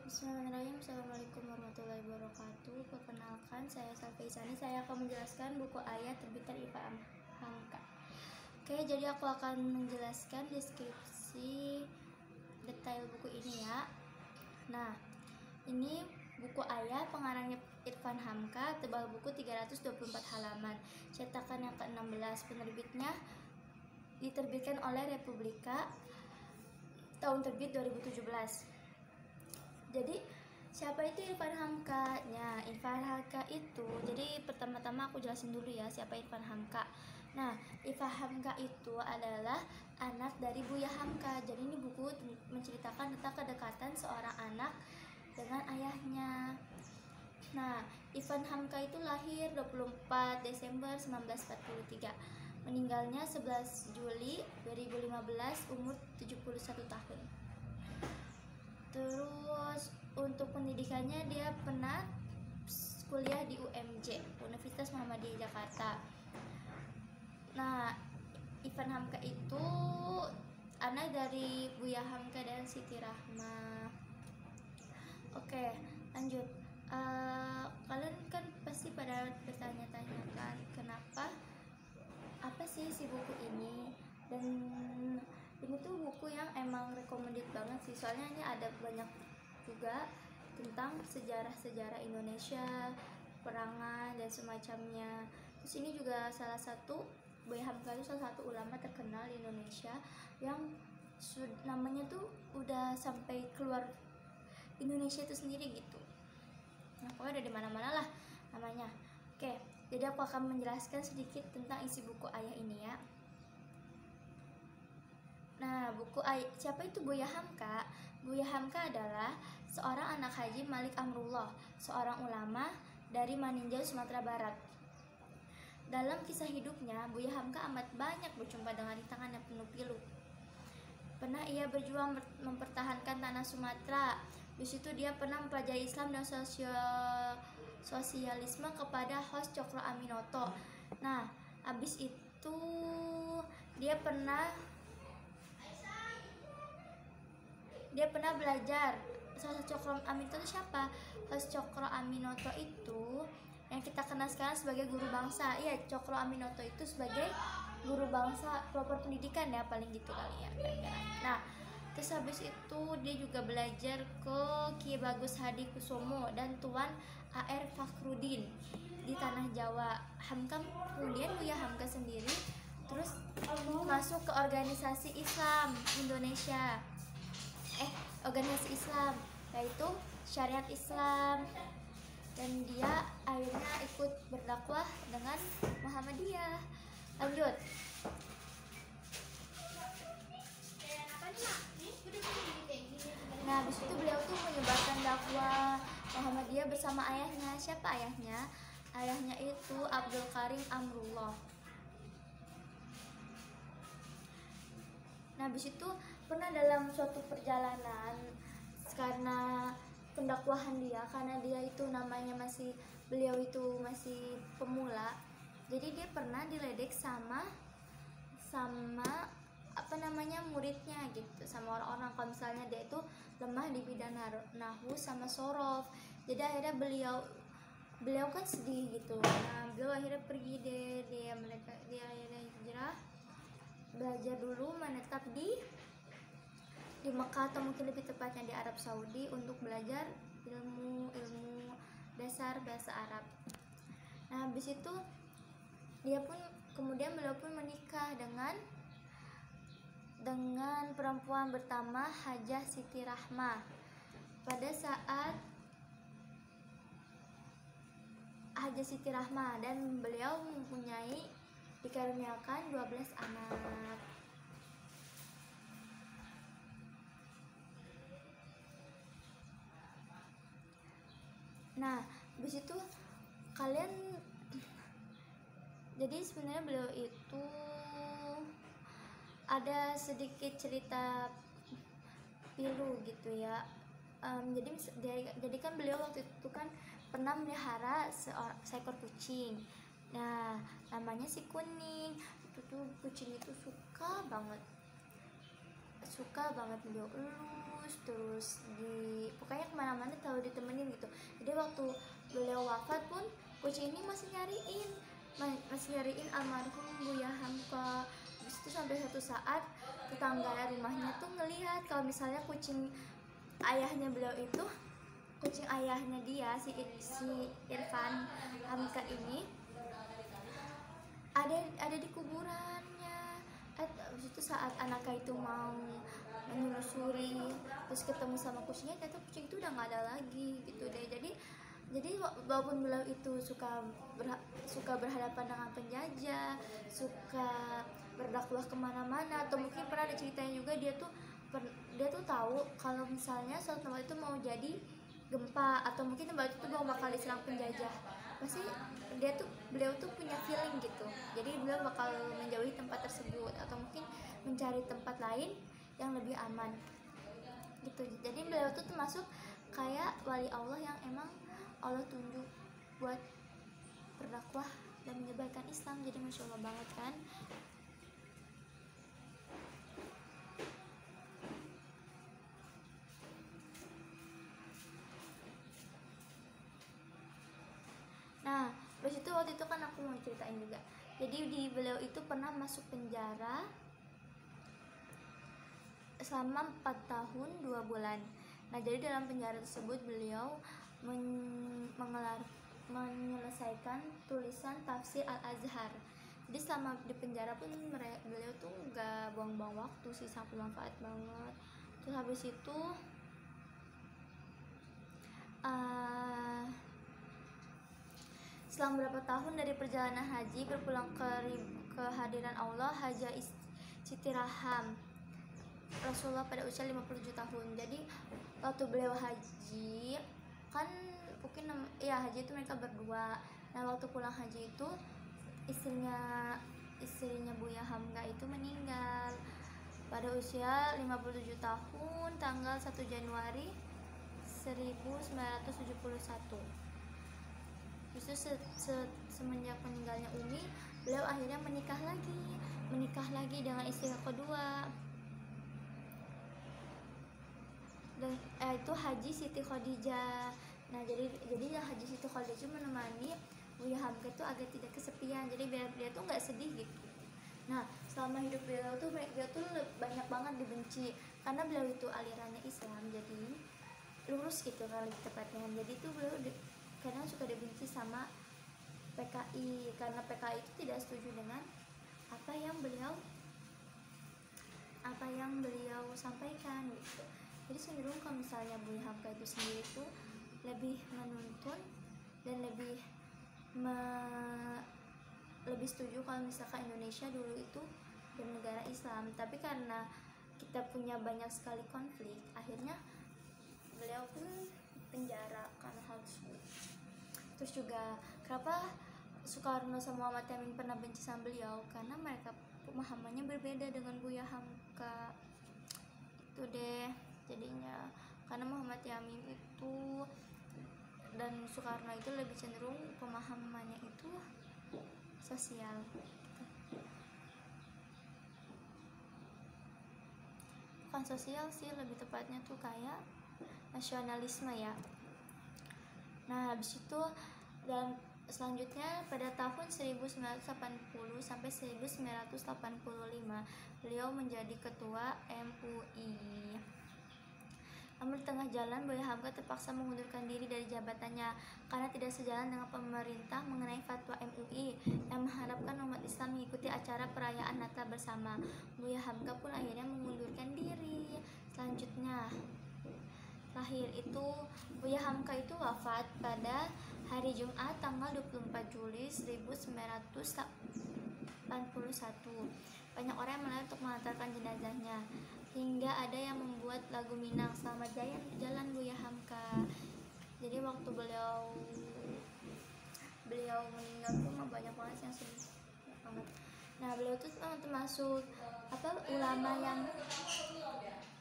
Bismillahirrahmanirrahim. Assalamualaikum warahmatullahi wabarakatuh. Perkenalkan, saya Salfaisani. Saya akan menjelaskan buku ayat terbitan IPA Hamka. Oke, jadi aku akan menjelaskan deskripsi detail buku ini ya. Nah, ini buku ayat pengarangnya Irfan Hamka, tebal buku 324 halaman, cetakan yang ke-16, penerbitnya diterbitkan oleh Republika, tahun terbit 2017. Jadi siapa itu Irfan Hamka? Ya, Irfan Hamka itu, jadi pertama-tama aku jelasin dulu ya siapa Irfan Hamka. Nah, Irfan Hamka itu adalah anak dari Buya Hamka. Jadi ini buku menceritakan tentang kedekatan seorang anak dengan ayahnya. Nah, Irfan Hamka itu lahir 24 Desember 1943. Meninggalnya 11 Juli 2015, umur 71 tahun. Terus untuk pendidikannya dia pernah kuliah di UMJ, Universitas Muhammadiyah Jakarta. Nah, Irfan Hamka itu anak dari Buya Hamka dan Siti Rahma. Oke, lanjut. Kalian kan pasti pada bertanya-tanya kan, kenapa, apa sih si buku ini? Dan ini tuh buku yang emang recommended banget sih, soalnya ini ada banyak juga tentang sejarah-sejarah Indonesia, perangan dan semacamnya. Terus ini juga salah satu, Buya Hamka itu salah satu ulama terkenal di Indonesia yang namanya tuh udah sampai keluar Indonesia itu sendiri gitu. Nah, pokoknya ada di mana-mana lah namanya. Oke, jadi aku akan menjelaskan sedikit tentang isi buku ayah ini ya. Nah, buku siapa itu Buya Hamka? Buya Hamka adalah seorang anak Haji Malik Amrullah, seorang ulama dari Maninjau, Sumatera Barat. Dalam kisah hidupnya, Buya Hamka amat banyak berjumpa dengan rintangan yang penuh pilu. Pernah ia berjuang mempertahankan tanah Sumatera. Di situ dia pernah mempelajari Islam dan sosialisme kepada Hos Cokro Aminoto. Nah, habis itu dia pernah belajar. Hos Cokro Aminoto itu siapa? Hos Cokro Aminoto itu yang kita kenal sekarang sebagai guru bangsa. Iya, Cokro Aminoto itu sebagai guru bangsa, proper pendidikan ya, paling gitu kali ya. Nah, terus habis itu dia juga belajar ke Ki Bagus Hadi Kusumo dan Tuan A.R. Fakhrudin di tanah Jawa. Hamka kemudian Buya Hamka sendiri terus masuk ke organisasi Islam Indonesia, organisasi Islam yaitu Syariat Islam, dan dia akhirnya ikut berdakwah dengan Muhammadiyah. Lanjut. Nah, habis itu beliau tuh menyebarkan dakwah Muhammadiyah bersama ayahnya. Siapa ayahnya? Ayahnya itu Abdul Karim Amrullah. Nah, habis itu pernah dalam suatu perjalanan, karena pendakwahan dia, karena dia itu namanya beliau itu masih pemula, jadi dia pernah diledek sama muridnya gitu, sama orang-orang kalau misalnya dia itu lemah di bidang nahwu sama sorof. Jadi akhirnya beliau kan sedih gitu. Nah, beliau akhirnya pergi deh, dia akhirnya hijrah, belajar dulu, menetap di Mekah atau mungkin lebih tepatnya di Arab Saudi untuk belajar ilmu dasar bahasa Arab. Nah, habis itu beliau pun menikah dengan perempuan bernama Hajah Siti Rahma. Pada saat Hajah Siti Rahma, dan beliau dikaruniakan 12 anak. Nah, habis itu jadi sebenarnya beliau itu ada sedikit cerita pilu gitu ya. Jadi kan beliau waktu itu kan pernah melihara seekor kucing. Nah, namanya si Kuning. Itu tuh kucing itu suka banget suka banget beliau elus terus pokoknya kemana-mana selalu ditemenin gitu. Jadi waktu beliau wafat pun kucing ini masih nyariin almarhum Buya Hamka. Habis itu sampai satu saat tetangga rumahnya tuh ngelihat kalau misalnya kucing ayahnya beliau itu, kucing ayahnya dia si Irfan Hamka ini ada di kuburannya. Habis itu saat anaknya itu mau menelusuri terus ketemu sama kucingnya, ternyata kucing itu udah nggak ada lagi gitu deh. Jadi walaupun beliau itu suka berhadapan dengan penjajah, suka berdakwah kemana-mana, atau mungkin pernah diceritain juga dia tuh tahu kalau misalnya suatu tempat itu mau jadi gempa atau mungkin tempat itu bakal diserang penjajah, pasti beliau tuh punya feeling gitu. Jadi beliau bakal menjauhi tempat tersebut atau mungkin mencari tempat lain yang lebih aman gitu. Jadi beliau tuh termasuk kayak wali Allah yang emang Allah tunjuk buat berdakwah dan menyebarkan Islam. Jadi masya Allah banget kan. Nah, terus itu waktu itu kan aku mau ceritain juga. Jadi beliau itu pernah masuk penjara selama 4 tahun 2 bulan. Nah, jadi dalam penjara tersebut beliau menyelesaikan tulisan tafsir Al-Azhar. Jadi selama di penjara pun beliau tuh gak buang-buang waktu sih, sangat bermanfaat banget. Terus habis itu setelah beberapa tahun dari perjalanan haji berpulang ke hadiran Allah, Haja Siti Raham Rasulullah pada usia 57 tahun. Jadi waktu beliau haji kan mungkin haji itu mereka berdua. Nah, waktu pulang haji itu istrinya Buya Hamka itu meninggal pada usia 57 tahun tanggal 1 Januari 1971. Justru semenjak meninggalnya Umi, beliau akhirnya menikah lagi dengan istri kedua. Dan itu Haji Siti Khadijah. Nah, jadi Haji Siti Khadijah menemani Buya Hamka itu agak tidak kesepian. Jadi biar dia tuh nggak sedih gitu. Nah, selama hidup beliau tuh banyak banget dibenci karena beliau itu alirannya Islam, jadi lurus gitu kali tepatnya. Jadi tuh beliau kadang suka dibenci sama PKI karena PKI itu tidak setuju dengan apa yang beliau sampaikan gitu. Jadi cenderung kalau misalnya Buya Hamka itu sendiri itu lebih menuntun dan lebih setuju kalau misalkan Indonesia dulu itu bernegara Islam. Tapi karena kita punya banyak sekali konflik, akhirnya beliau pun penjara karena hal tersebut. Terus juga kenapa Soekarno sama Muhammad Yamin pernah benci sama beliau, karena mereka pemahamannya berbeda dengan Buya Hamka. Itu deh jadinya, karena Muhammad Yamin itu dan Soekarno itu lebih cenderung pemahamannya itu sosial gitu. Bukan sosial sih, lebih tepatnya tuh kayak nasionalisme ya. Nah, habis itu dan selanjutnya pada tahun 1980 sampai 1985 beliau menjadi ketua MUI. Namun di tengah jalan Buya Hamka terpaksa mengundurkan diri dari jabatannya karena tidak sejalan dengan pemerintah mengenai fatwa MUI yang mengharapkan umat Islam mengikuti acara perayaan Natal bersama. Buya Hamka pun akhirnya mengundurkan diri. Selanjutnya lahir itu Buya Hamka itu wafat pada hari Jumat tanggal 24 Juli 1981. Banyak orang yang menolak untuk mengantarkan jenazahnya, hingga ada yang membuat lagu Minang Selamat Jalan Buya Hamka. Jadi waktu beliau meninggal tuh banyak banget yang sedih banget. Nah, beliau tuh termasuk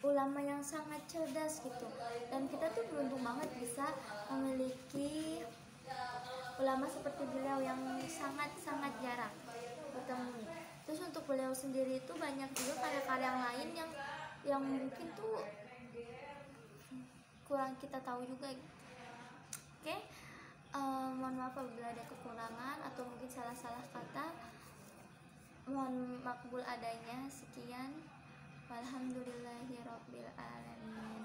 ulama yang sangat cerdas gitu, dan kita tuh beruntung banget bisa memiliki ulama seperti beliau yang sangat jarang bertemu. Terus untuk beliau sendiri itu banyak juga karya-karya yang lain yang yang mungkin tuh kurang kita tahu juga gitu. Oke, mohon maaf apabila ada kekurangan atau mungkin salah-salah kata, mohon makbul adanya. Sekian, walhamdulillahirabbil alamin.